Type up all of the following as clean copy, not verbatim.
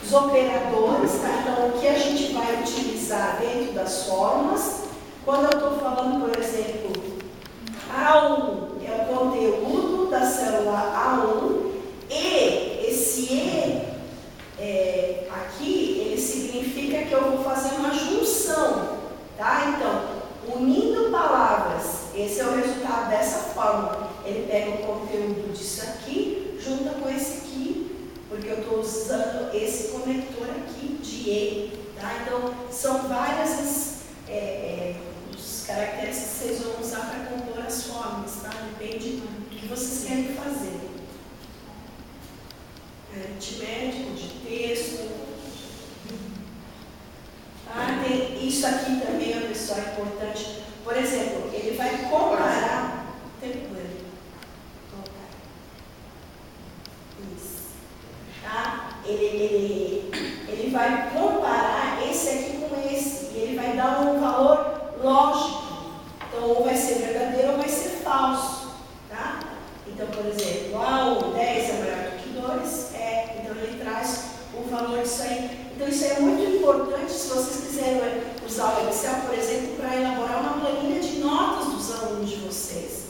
os operadores, tá? Então, o que a gente vai utilizar dentro das fórmulas, quando eu estou falando, por exemplo, A1 é o conteúdo da célula A1, e esse E aqui, ele significa que eu vou fazer uma junção, tá? Então, unindo palavras, esse é o resultado dessa fórmula. Ele pega o conteúdo disso aqui, junta com esse aqui, porque eu estou usando esse conector aqui de E, tá? Então, são várias os caracteres que vocês vão usar para compor as fórmulas, tá? Depende do que vocês querem fazer. Aritmético, de texto. Tem isso aqui também, pessoal, é importante. Por exemplo, ele vai comparar. Tem problema. Isso. Tá? Ele vai comparar esse aqui com esse. E ele vai dar um valor lógico. Então, ou vai ser verdadeiro ou vai ser falso. Tá? Então, por exemplo, A1, 10 é maior do que 2, então ele traz o valor disso aí. Então, isso é muito importante se vocês quiserem usar o Excel, por exemplo, para elaborar uma planilha de notas dos alunos de vocês.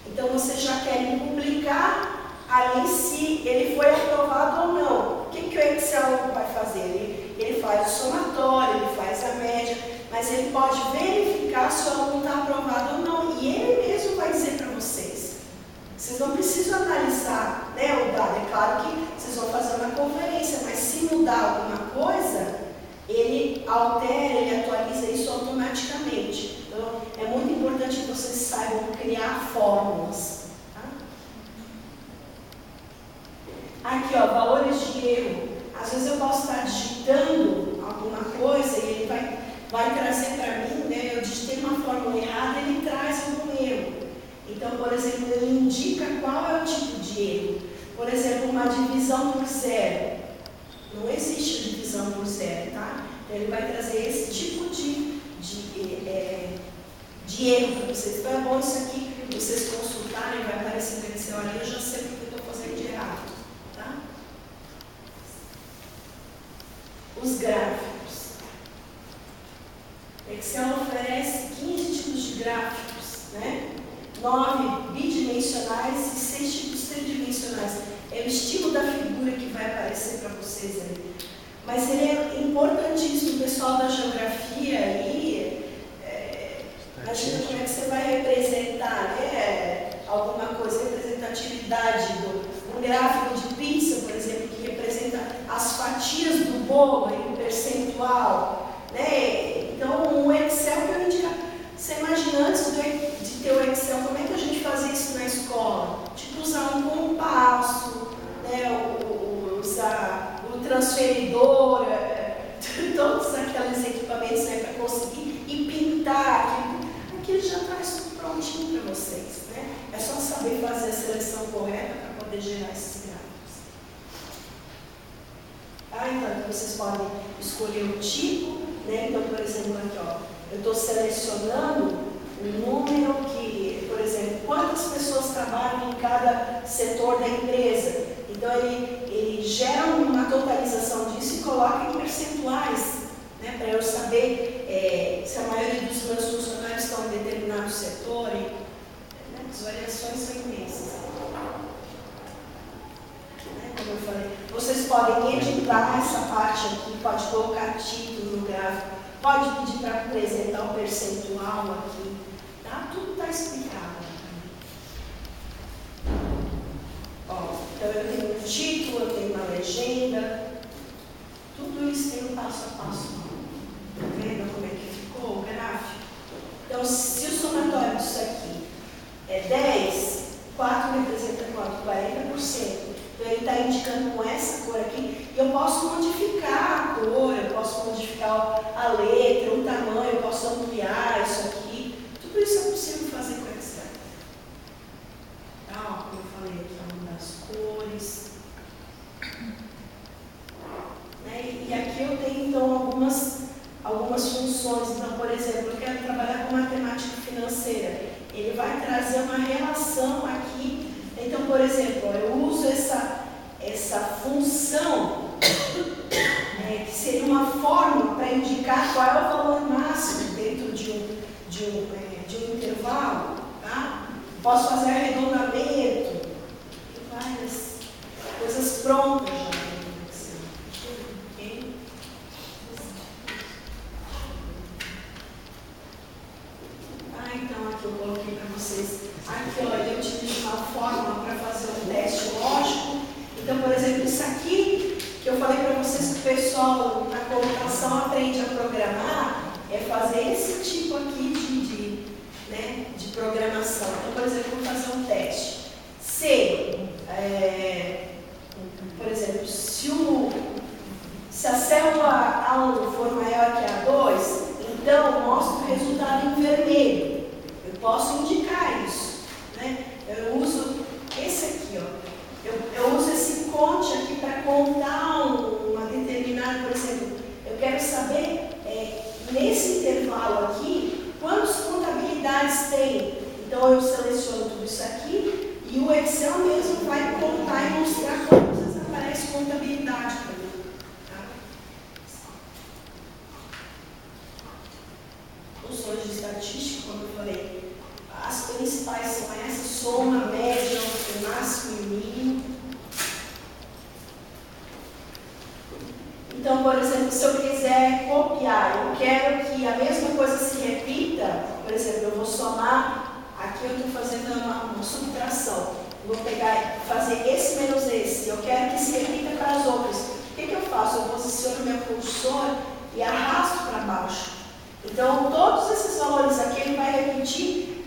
Então, vocês já querem publicar ali se ele foi aprovado ou não. O que o Excel vai fazer? Ele faz o somatório, ele faz a média, mas ele pode verificar se o aluno está aprovado ou não. E ele mesmo vai dizer para vocês. Vocês não precisam analisar, né, o dado. É claro que vocês vão fazer uma conferência, mas se mudar alguma coisa, ele altera, ele atualiza isso automaticamente. Então, é muito importante que vocês saibam criar fórmulas. Tá? Aqui, ó, valores de erro. Às vezes eu posso estar digitando alguma coisa e ele vai trazer para mim, né, eu digitei uma fórmula errada, ele traz algum erro. Então, por exemplo, ele indica qual é o tipo de erro. Por exemplo, uma divisão por zero. Não existe divisão por zero, tá? Então, ele vai trazer esse tipo de erro para vocês. Então, é bom isso aqui, vocês consultarem, vai aparecer para esse olha, eu já sei o que eu estou fazendo de errado, tá? Os gráficos. Excel oferece 15 tipos de gráficos, né? 9 bidimensionais e 6 tipos tridimensionais. É o estilo da figura que vai aparecer para vocês ali. Mas ele é importantíssimo, o pessoal da geografia aí. Imagina como é que você vai representar, né, alguma coisa, representatividade um gráfico de pizza, por exemplo, que representa as fatias do bolo em percentual, né? Então, o Excel que eu indico. Você imagina antes de ter o Excel, como é que a gente fazia isso na escola? Tipo, usar um compasso, né? Usar o transferidor, todos aqueles equipamentos aí para conseguir e pintar aquilo já traz tudo prontinho para vocês, né? É só saber fazer a seleção correta para poder gerar esses gráficos. Então, vocês podem escolher o tipo, né? Então, por exemplo, aqui, ó, eu estou selecionando um número que, por exemplo, quantas pessoas trabalham em cada setor da empresa. Então, ele gera uma totalização disso e coloca em percentuais, né, para eu saber se a maioria dos meus funcionários estão em determinado setor. Né, as variações são imensas. Né, como eu falei, vocês podem editar essa parte aqui, pode colocar título no gráfico, pode pedir para apresentar o percentual aqui. Tá? Tudo está explicado. Ó, então eu tenho um título, eu tenho uma legenda, tudo isso tem um passo a passo. Tá vendo como é que ficou o gráfico? Então, se o somatório disso aqui é 10, 4 representa quanto? 40%. Então, ele está indicando com essa cor aqui, e eu posso modificar a cor, eu posso modificar a letra, o tamanho, eu posso ampliar isso aqui. Tudo isso é possível fazer com Excel. Tá? Como eu falei aqui, uma das cores. Né? E aqui eu tenho, então, algumas funções. Então, por exemplo, eu quero trabalhar com matemática financeira. Ele vai trazer uma relação aqui. Então, por exemplo, eu uso essa função seria uma fórmula para indicar qual é o valor máximo dentro de um intervalo. Tá? Posso fazer arredondamento, várias coisas prontas já. Então aqui eu coloquei para vocês. Aqui, ó, eu utilizo uma fórmula para fazer um teste lógico. Então, por exemplo, isso aqui que eu falei para vocês que o pessoal na computação aprende a programar, é fazer esse tipo aqui de programação. Então, por exemplo, vou fazer um teste. Por exemplo, se a célula A1 for maior que a A2, então mostra o resultado em vermelho. Eu posso indicar isso. Né? Eu uso esse aqui, ó. Eu uso esse conte aqui para contar uma determinada, por exemplo, eu quero saber nesse intervalo aqui quantas contabilidades tem. Então eu seleciono tudo isso aqui e o Excel mesmo vai contar e mostrar quantas aparece contabilidade para mim. Tá? Funções de estatística, como eu falei. As principais são essas: soma, média, o máximo e o mínimo. Então, por exemplo, se eu quiser copiar, eu quero que a mesma coisa se repita, por exemplo, eu vou somar, aqui eu estou fazendo uma subtração, vou fazer esse menos esse, eu quero que se repita para as outras. O que eu faço? Eu posiciono meu cursor e arrasto para baixo. Então, todos esses valores aqui, ele vai repetir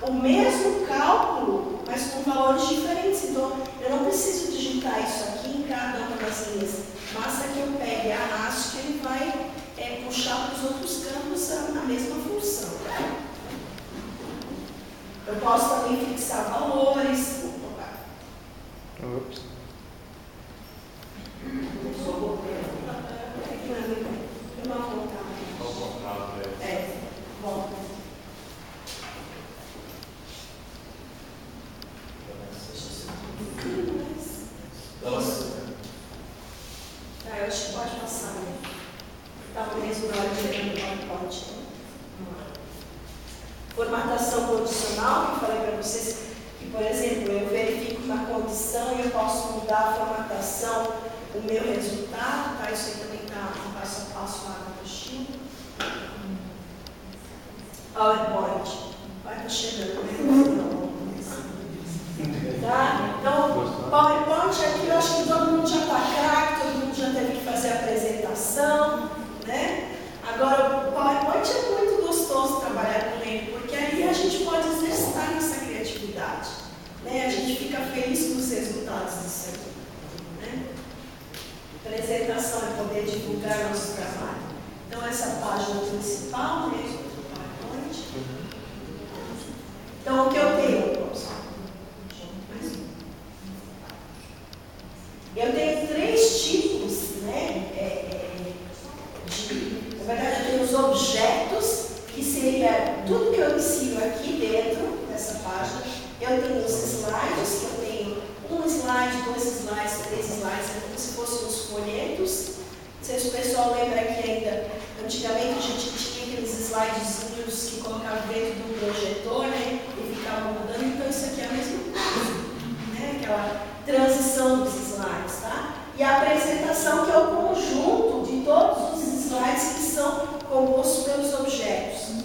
o mesmo cálculo, mas com valores diferentes. Então, eu não preciso digitar isso aqui em cada uma das linhas. Basta que eu pegue e arraste, que ele vai puxar para os outros campos a mesma função. Eu posso também fixar valores. Ops. Bom. Eu acho que pode passar, né? Talvez na hora de ler no PowerPoint. Formatação condicional, que eu falei para vocês que, por exemplo, eu verifico na condição e eu posso mudar a formatação, o meu resultado, tá? Isso aí também está no passo a passo lá no postinho. PowerPoint. Vai estar chegando, né? Tá? Então, PowerPoint aqui eu acho que todo mundo já está craque, todo mundo já teve que fazer a apresentação, né? Agora, o PowerPoint é muito gostoso trabalhar com ele, porque aí a gente pode exercitar nossa criatividade, né? A gente fica feliz com os resultados disso aí, né? Apresentação é poder divulgar nosso trabalho. Então, essa página principal, né? Do PowerPoint. Então, o que eu tenho? Eu tenho 3 tipos, né? Na verdade, eu tenho os objetos, que seria tudo que eu ensino aqui dentro dessa página. Eu tenho os slides, que eu tenho 1 slide, 2 slides, 3 slides, é como se fossem os folhetos. Não sei se o pessoal lembra que ainda, antigamente, a gente tinha aqueles slidezinhos que colocavam dentro do projetor, né? E ficavam mudando. Então, isso aqui é a mesma coisa, né? Aquela transição dos slides, tá? E a apresentação, que é o conjunto de todos os slides que são compostos pelos objetos.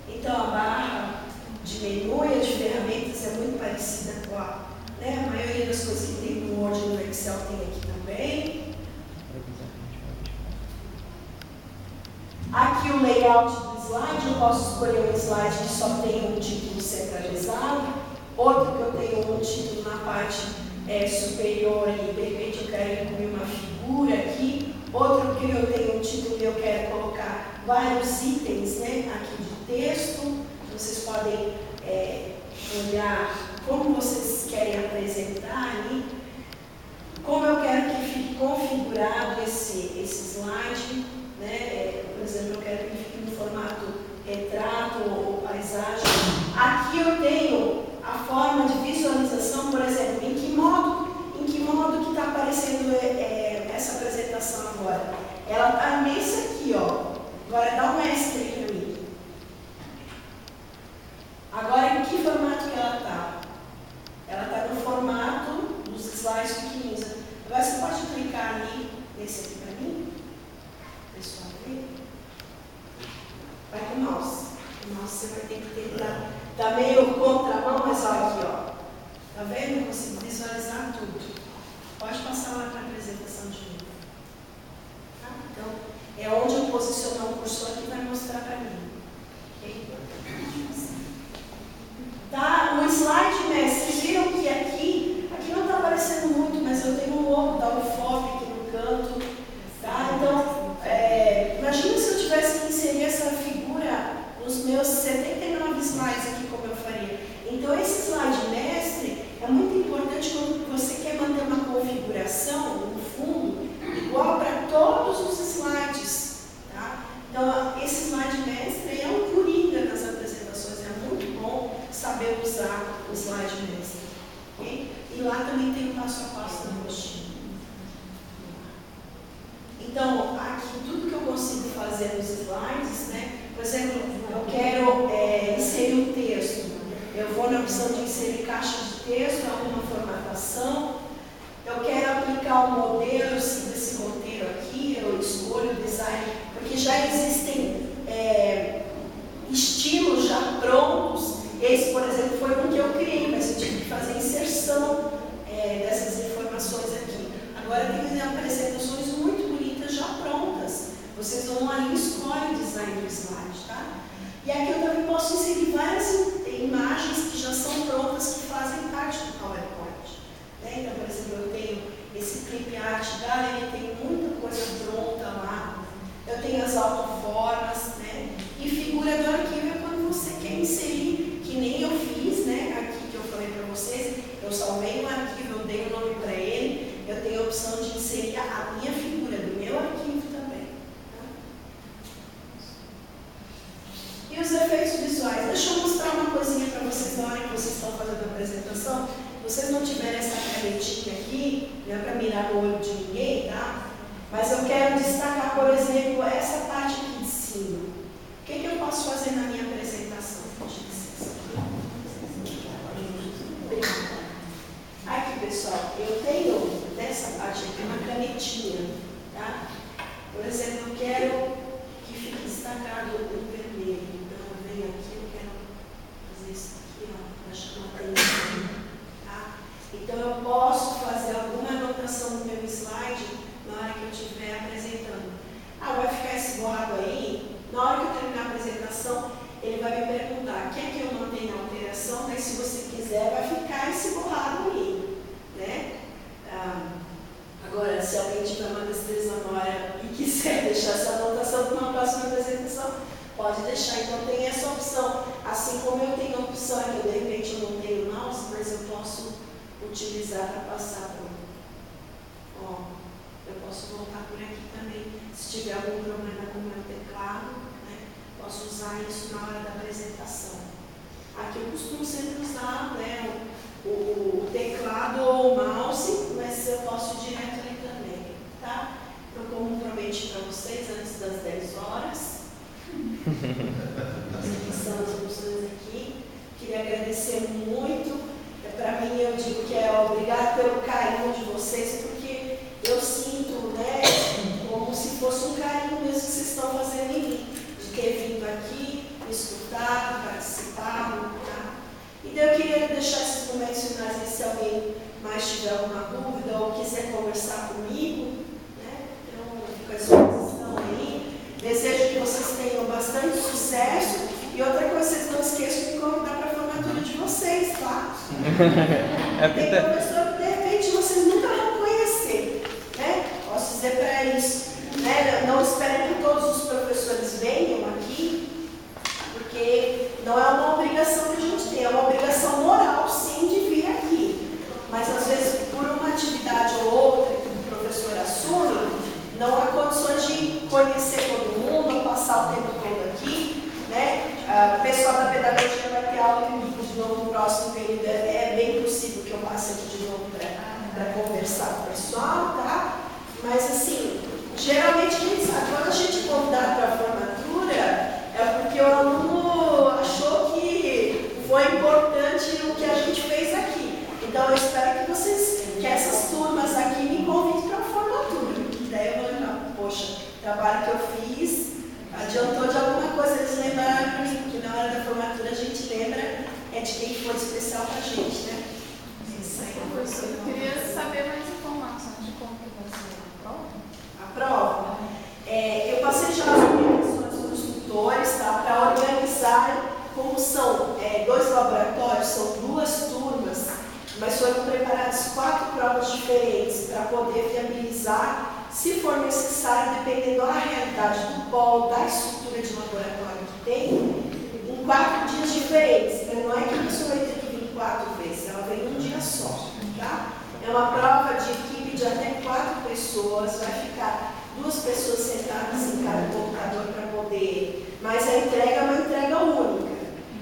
Então, a barra de menu e a de ferramentas é muito parecida com a maioria das coisas que tem no Word e no Excel tem aqui também. Aqui o layout do slide, eu posso escolher um slide que só tem um título centralizado, outro que eu tenho um título na parte superior e de repente eu quero incluir uma figura aqui, outro que eu tenho um título e eu quero colocar vários itens, né, aqui de texto. Vocês podem olhar como vocês querem apresentar ali, como eu quero que fique configurado esse slide, né? Por exemplo, eu quero que ele fique no formato retrato ou paisagem. Aqui eu tenho a forma de visualização, por exemplo, em que modo que está Tá meio contramão, mas olha aqui, ó. Tá vendo? Eu consigo visualizar tudo. Pode passar lá para a apresentação de novo. Tá? Então, é onde eu posicionar o cursor aqui vai mostrar para mim. Okay? Tá? O slide, mestre, vocês viram que aqui não está aparecendo muito, mas eu tenho um logo da UFOP aqui no canto. Tá? Então, imagina se eu tivesse que inserir essa figura nos meus 79 slides aqui, como eu faria. Então, esse slide mestre é muito importante quando você quer manter uma configuração, no fundo, igual para todos os slides. Tá? Então, esse slide mestre é um coringa nas apresentações, é muito bom saber usar o slide mestre. Okay? E lá também tem o passo a passo da apostila. Então, aqui tudo que eu consigo fazer nos slides, né? Por exemplo, eu quero inserir um texto. Eu vou na opção de inserir caixa de texto, alguma formatação. Eu quero aplicar um modelo, eu sigo esse roteiro aqui, eu escolho o design, porque já existem estilos já prontos. Esse, por exemplo, foi um que eu criei, mas eu tive que fazer inserção dessas informações aqui. Agora tem apresentações muito bonitas já prontas. Vocês vão lá e escolhem o design do slide, tá? E aqui eu também posso inserir várias imagens que já são prontas, que fazem parte do PowerPoint. Né? Então, por exemplo, eu tenho esse clip art gallery, tem muita coisa pronta lá. Eu tenho as autoformas, né? E figura do arquivo é quando você quer inserir, que nem eu fiz, né? Aqui que eu falei para vocês, eu salvei um arquivo, eu dei o nome para ele, eu tenho a opção de inserir a minha figura do meu arquivo também. Tá? E os efeitos visuais. Deixa eu mostrar uma coisinha para vocês na hora que vocês estão fazendo a apresentação. Se vocês não tiverem essa canetinha aqui, não é para mirar no olho de ninguém, tá? Mas eu quero destacar, por exemplo, essa parte aqui de cima. O que eu posso fazer na minha apresentação? Aqui, pessoal, eu tenho nessa parte aqui uma canetinha, tá? Por exemplo, eu quero que fique destacado o vermelho. Então, eu venho aqui, eu quero fazer isso aqui, ó, para chamar a atenção, tá? Então, eu posso fazer alguma anotação no meu slide na hora que eu estiver apresentando. Ah, vai ficar esse borrado aí? Na hora que eu terminar a apresentação, ele vai me perguntar, quer que eu mantenha a alteração? Mas se você quiser, vai ficar esse borrado aí, né? Agora, se alguém tiver uma destreza maior e quiser deixar essa anotação para uma próxima apresentação, pode deixar. Então, tem essa opção. Assim como eu tenho a opção, que de repente eu não tenho mouse, mas eu posso utilizar para passar para ó, eu posso voltar por aqui também. Se tiver algum problema com o meu teclado, né, posso usar isso na hora da apresentação. Aqui eu costumo sempre usar, né, o teclado ou o mouse, mas eu posso ir direto ali também, tá? Então, como prometi para vocês, antes das 10 horas, são as opções aqui. Queria agradecer muito. Para mim, eu digo que obrigado pelo carinho de vocês, porque eu sinto, né, como se fosse um carinho mesmo que vocês estão fazendo em mim, de ter vindo aqui, escutado, participado, tá? Então eu queria deixar esses momentos finais aí, se alguém mais tiver alguma dúvida ou quiser conversar comigo, né? Então fico à disposição aí. Desejo que vocês tenham bastante sucesso e outra coisa, vocês não esqueçam de me convidar para a formatura de vocês, tá? Tem professor que de repente vocês nunca vão conhecer, né? Posso dizer para isso, né? Não esperem que todos os professores venham aqui, porque não é uma obrigação que a gente tem, é uma obrigação moral, sim, de vir aqui. Mas às vezes, por uma atividade ou outra que o professor assume, não há condições de conhecer todo mundo, ou passar o tempo todo aqui, né? O pessoal da pedagogia vai ter aula comigo de novo no próximo período. É bem possível que eu passe aqui de novo para conversar com o pessoal, tá? Mas assim, geralmente a gente sabe, quando a gente é convidado para a formatura, é porque o aluno achou que foi importante o que a gente fez aqui. Então eu espero que essas turmas aqui me convidem para a formatura. Daí eu vou lembrar, poxa, o trabalho que eu fiz adiantou de alguma coisa, eles lembraram para mim, porque na hora da formatura a gente lembra foi especial para a gente, né? Eu queria saber mais informações de como que vai ser a prova. A prova? Eu passei já as orientações dos tutores, tá? Para organizarem, como são 2 laboratórios, são 2 turmas, mas foram preparadas 4 provas diferentes para poder viabilizar, se for necessário, dependendo da realidade do polo, da estrutura de laboratório que tem, em 4 dias diferentes. Então, não é que a pessoa vai ter que vir 4 vezes, ela vem um dia só. Tá? É uma prova de equipe de até 4 pessoas, vai ficar 2 pessoas sentadas em cada computador para poder, mas a entrega é uma entrega única.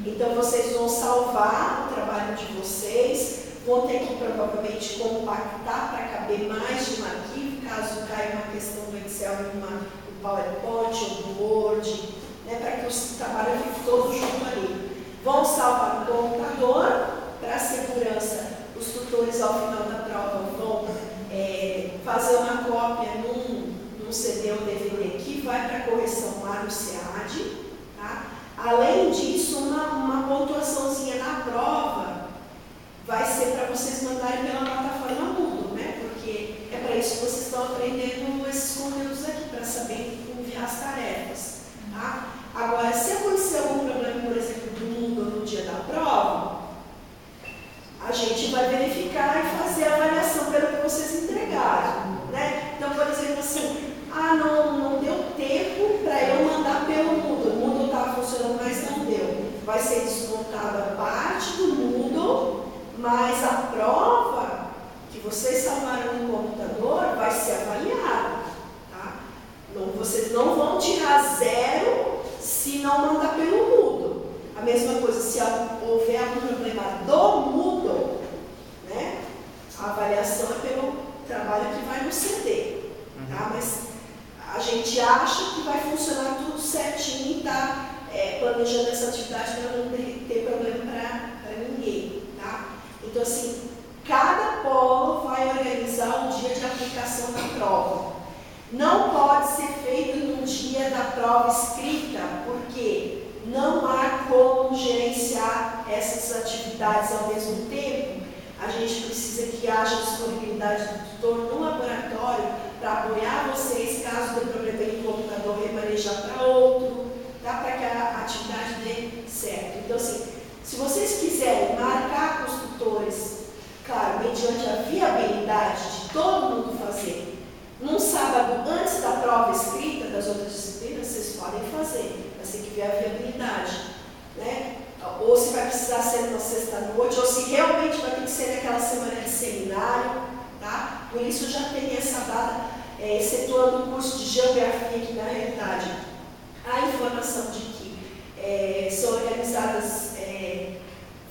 Então vocês vão salvar o trabalho de vocês, vão ter que provavelmente compactar para caber mais de um arquivo, caso caia uma questão do Excel no PowerPoint ou do Word, né, para que o trabalho fique todo junto ali. Vão salvar no computador para a segurança. Os tutores, ao final da prova, vão fazer uma cópia num CD ou DVD que vai para correção lá no SEAD. Tá? Além disso, uma pontuaçãozinha na prova vai ser para vocês mandarem pela plataforma Moodle, né? Porque é para isso que vocês estão aprendendo esses conteúdos aqui, para saber enviar as tarefas. Tá? Agora, se acontecer algum problema, por exemplo, do Moodle no dia da prova, a gente vai verificar e fazer a avaliação pelo que vocês entregaram, né? Então, por exemplo, assim, não deu tempo para eu mandar pelo Moodle. O Moodle estava funcionando, mas não deu. Vai ser descontada parte do Moodle, mas a prova que vocês salvaram no computador vai ser avaliada, tá? Vocês não vão tirar 0 se não mandar pelo Moodle. A mesma coisa, se houver algum problema do Moodle, né, a avaliação é pelo trabalho que vai no CD. Tá? Mas a gente acha que vai funcionar tudo certinho e está planejando essa atividade para não ter problema para ninguém. Tá? Então, assim, cada polo vai organizar o dia de aplicação da prova. Não pode ser feito no dia da prova escrita, porque não há como gerenciar essas atividades ao mesmo tempo. A gente precisa que haja disponibilidade do tutor no laboratório para apoiar vocês, caso dê problema em computador, remanejar para outro, tá? Para que a atividade dê certo. Então, assim, se vocês quiserem marcar com os tutores, claro, mediante a viabilidade de todo mundo fazer, num sábado antes da prova escrita das outras disciplinas, vocês podem fazer, mas tem que ver a viabilidade, né? Ou se vai precisar ser na sexta-noite, ou se realmente vai ter que ser naquela semana de seminário, tá? Por isso já tem essa data, excetuando o curso de geografia, que na realidade a informação de que são organizadas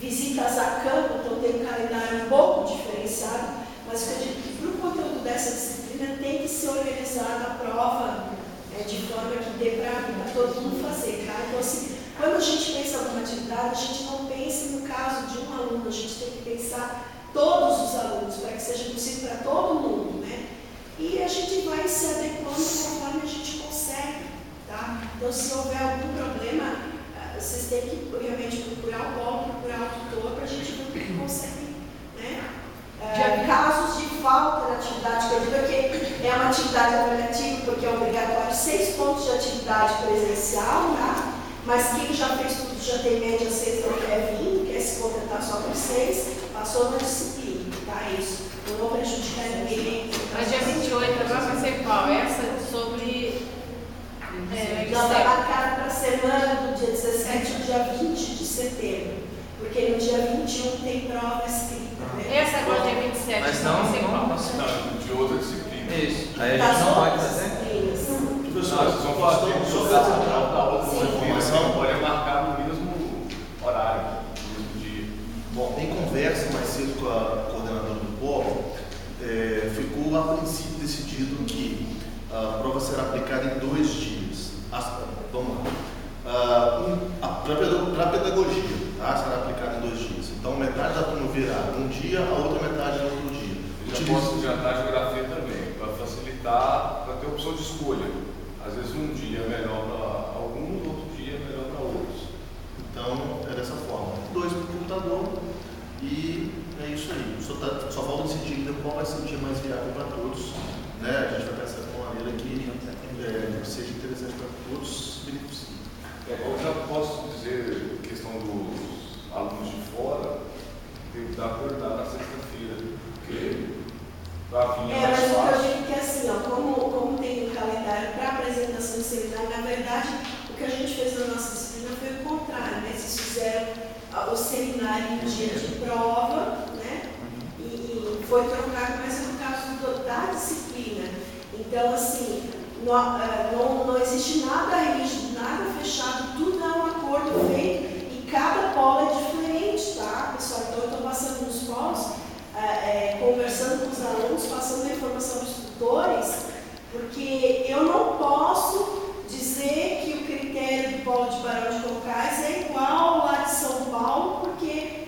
visitas a campo, então tem um calendário um pouco diferenciado, mas eu digo que para o conteúdo dessa disciplina tem que ser organizada a prova de forma que dê para todo mundo fazer, tá? Então, assim, quando a gente pensa em alguma atividade, a gente não pensa no caso de um aluno, a gente tem que pensar todos os alunos, para que seja possível para todo mundo, né? E a gente vai se adequando conforme a gente consegue, tá? Então, se houver algum problema, vocês têm que realmente procurar o polo, procurar o tutor, para a gente ver o que consegue, né? Casos de falta da atividade, que eu digo que é uma atividade avaliativa, porque é obrigatório 6 pontos de atividade presencial, tá? Mas quem já fez tudo já tem média 6, não quer vir, quer se contentar só com 6, passou na disciplina, tá? Isso. Não vou prejudicar ninguém. Mas dia 28 agora vai ser qual? Essa sobre... Não, vai marcar para a semana do dia 17 ao dia 20 de setembro. Porque no dia 21 tem prova escrita. Né? Essa agora dia 27. Mas não, vai ser qual? não, de outra disciplina. Isso. Aí a gente não pode fazer? Pessoal, vocês vão fazer da outra informação, pode marcar no mesmo horário, no mesmo dia. Bom, em conversa mais cedo com a coordenadora do polo, ficou a princípio decidido que a prova será aplicada em 2 dias. Vamos lá. Para a pedagogia, tá? Será aplicada em 2 dias. Então, metade da turma virá um dia, a outra metade no outro dia. Eu já posso adiantar a geografia também, para facilitar, para ter opção de escolha. Às vezes um dia é melhor para alguns, outro dia é melhor para outros. Então, é dessa forma. 2 para o computador, e é isso aí. Só falta decidir ainda qual vai ser o dia mais viável para todos, né? A gente vai pensar de uma maneira que seja interessante para todos, beneficie. Eu já posso dizer, questão dos alunos de fora, tem que dar prioridade na sexta-feira, porque para vir é mais mas o que eu fácil. digo que é assim, ó, como tem um calendário para apresentação de seminário, na verdade, o que a gente fez na nossa disciplina foi o contrário, né? Vocês fizeram o seminário em dia de prova, né? E foi trocado, mas no caso da disciplina. Então, assim, não existe nada rígido, nada fechado, tudo é um acordo feito e cada polo é diferente, tá, pessoal? Então, eu estou passando nos polos, conversando com os alunos, passando a informação para os tutores, porque eu não posso dizer que o critério do polo de Barão de Cocais é igual lá de São Paulo, porque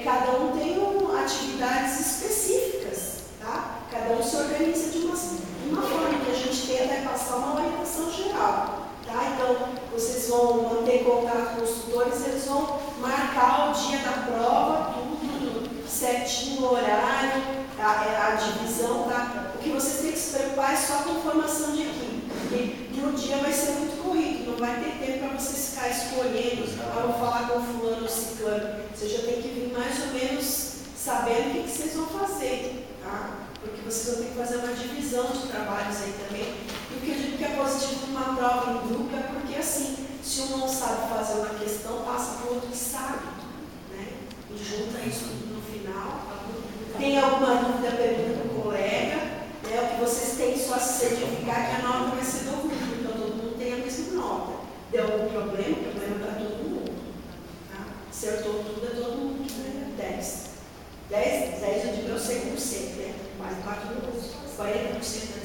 cada um tem atividades específicas, tá? Cada um se organiza de uma forma que a gente tenta passar uma orientação geral, tá? Então, vocês vão manter contato com os tutores, eles vão marcar o dia da prova, tudo certinho, o horário, a divisão, tá? O que vocês têm que se preocupar é só com formação de equipe, porque no dia vai ser muito corrido, não vai ter tempo para vocês ficar escolhendo, vou falar com fulano ou ciclano. Você já tem que vir mais ou menos sabendo o que vocês vão fazer, tá? Porque vocês vão ter que fazer uma divisão de trabalhos aí também. E o que eu digo que é positivo numa prova em grupo é porque, assim, se um não sabe fazer uma questão, passa para o outro que sabe, né? E junta isso tudo no final. Tem alguma dúvida, pergunta para o colega, né? O que vocês têm só se certificar que a nota vai ser do grupo, então todo mundo tem a mesma nota. Deu algum problema para todo mundo. Tá? Acertou tudo, é todo mundo que ganha 10. 10 eu digo, eu sei 100%, né? Mas parte dos 40%